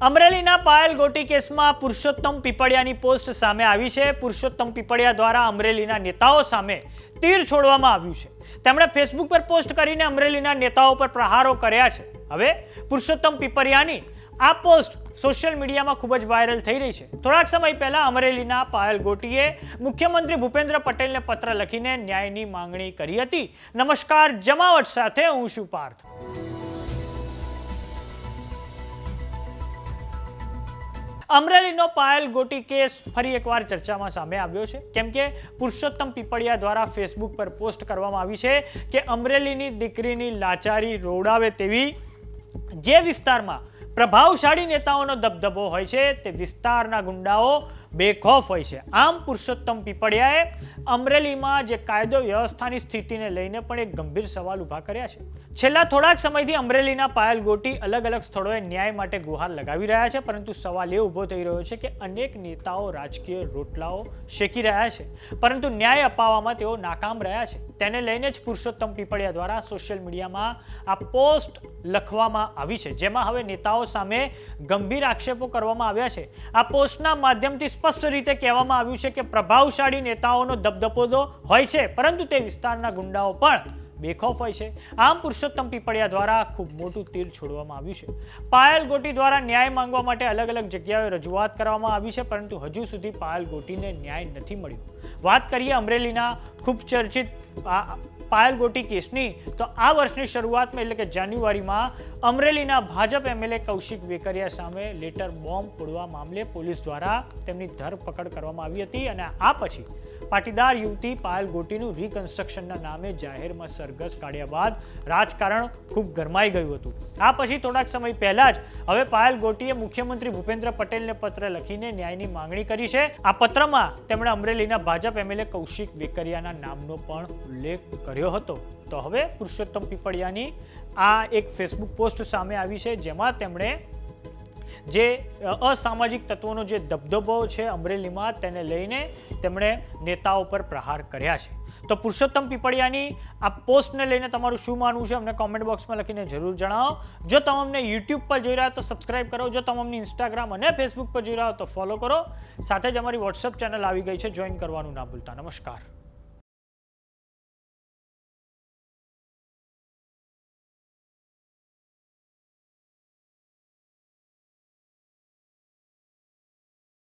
અમરેલીના પાયલ ગોટી કેસમાં પુરુષોત્તમ પીપળિયાની પોસ્ટ સામે આવી છે। પુરુષોત્તમ પીપળિયા દ્વારા અમરેલીના નેતાઓ સામે તીર છોડવામાં આવ્યું છે। તેમણે ફેસબુક પર પોસ્ટ કરીને અમરેલીના નેતાઓ પર પ્રહારો કર્યા છે। હવે પુરુષોત્તમ પીપળિયાની આ પોસ્ટ સોશિયલ મીડિયામાં ખૂબ જ વાયરલ થઈ રહી છે। થોડાક સમય પહેલા અમરેલીના પાયલ ગોટીએ મુખ્યમંત્રી ભૂપેન્દ્ર પટેલને પત્ર લખીને ન્યાયની માંગણી કરી હતી। નમસ્કાર, જમાવટ સાથે હું છું પાર્થ। અમરેલીનો પાયલ ગોટી કેસ ફરી એકવાર ચર્ચામાં સામે આવ્યો છે, કેમ કે પુરુષોત્તમ પીપળિયા દ્વારા ફેસબુક પર પોસ્ટ કરવામાં આવી છે કે અમરેલીની દીકરીની લાચારી રોડાવે તેવી જે વિસ્તારમાં પ્રભાવશાળી નેતાઓનો દબદબો હોય છે તે વિસ્તારના ગુંડાઓ બેખોફ હોય છે। આમ પુરુષોત્તમ પીપળિયાએ અમરેલીમાં જે કાયદો વ્યવસ્થાની સ્થિતિને લઈને પણ એક ગંભીર સવાલ ઊભા કર્યા છે। છેલ્લા થોડાક સમયથી અમરેલીના પાયલ ગોટી અલગ અલગ સ્થળોએ ન્યાય માટે ગુહાર લગાવી રહ્યા છે, પરંતુ સવાલ એ ઊભો થઈ રહ્યો છે કે અનેક નેતાઓ રાજકીય રોટલાઓ શેકી રહ્યા છે, પરંતુ ન્યાય અપાવવામાં તેઓ નાકામ રહ્યા છે। તેને લઈને જ પુરુષોત્તમ પીપળિયા દ્વારા સોશિયલ મીડિયામાં આ પોસ્ટ લખવામાં આવી છે, જેમાં હવે નેતાઓ સામે ગંભીર આક્ષેપો કરવામાં આવ્યા છે। આ પોસ્ટના માધ્યમથી સ્પષ્ટ રીતે કહેવામાં આવ્યું છે કે પ્રભાવશાળી નેતાઓનો દબદબો તો હોય છે, પરંતુ તે વિસ્તારના ગુંડાઓ પણ બેખોફ હોય છે। આમ પુરુષોત્તમ પીપળિયા દ્વારા ખૂબ મોટું તીર છોડવામાં આવ્યું છે। પાયલ ગોટી દ્વારા ન્યાય માંગવા માટે અલગ અલગ જગ્યાએ રજૂઆત કરવામાં આવી છે, પરંતુ હજુ સુધી પાયલ ગોટીને ન્યાય નથી મળ્યો। વાત કરીએ અમરેલીના ખૂબ ચર્ચિત પાયલ ગોટી કેસની, તો આ વર્ષની શરૂઆતમાં એટલે કે જાન્યુઆરીમાં અમરેલીના ભાજપ એમએલએ કૌશિક વેકરિયા સામે લેટર બોમ્બ ફોડવા મામલે પોલીસ દ્વારા તેમની ધરપકડ કરવામાં આવી હતી, અને આ પછી પાટીદાર યુવતી પાયલ ગોટીનું રિકન્સ્ટ્રક્શનના નામે જાહેરમાં સરઘસ કાઢ્યા બાદ રાજકારણ ખૂબ ગરમાઈ ગયું હતું। આ પછી થોડાક સમય પહેલા જ હવે પાયલ ગોટીએ મુખ્યમંત્રી ભૂપેન્દ્ર પટેલને પત્ર લખીને ન્યાયની માંગણી કરી છે। આ પત્રમાં તેમણે અમરેલીના ભાજપ એમએલએ કૌશિક વેકરિયાના નામનો પણ ઉલ્લેખ કર્યો હતો। તો હવે પુરુષોત્તમ પીપળિયાની આ એક ફેસબુક પોસ્ટ સામે આવી છે, જેમાં તેમણે જે અસામાજિક તત્વોનો જે દબદબો છે અમરેલીમાં તેને લઈને તેમણે નેતાઓ પર પ્રહાર કર્યા છે। તો પુરુષોત્તમ પીપળિયાની આ પોસ્ટને લઈને તમારું શું માનવું છે અમને કોમેન્ટ બોક્સમાં લખીને જરૂર જણાવો। જો તમે અમને યુટ્યુબ પર જોઈ રહ્યા તો સબસ્ક્રાઇબ કરો, જો તમે અમને ઇન્સ્ટાગ્રામ અને ફેસબુક પર જોઈ રહ્યા તો ફોલો કરો, સાથે જ અમારી વોટ્સઅપ ચેનલ આવી ગઈ છે, જોઈન કરવાનું ના ભૂલતા। નમસ્કાર।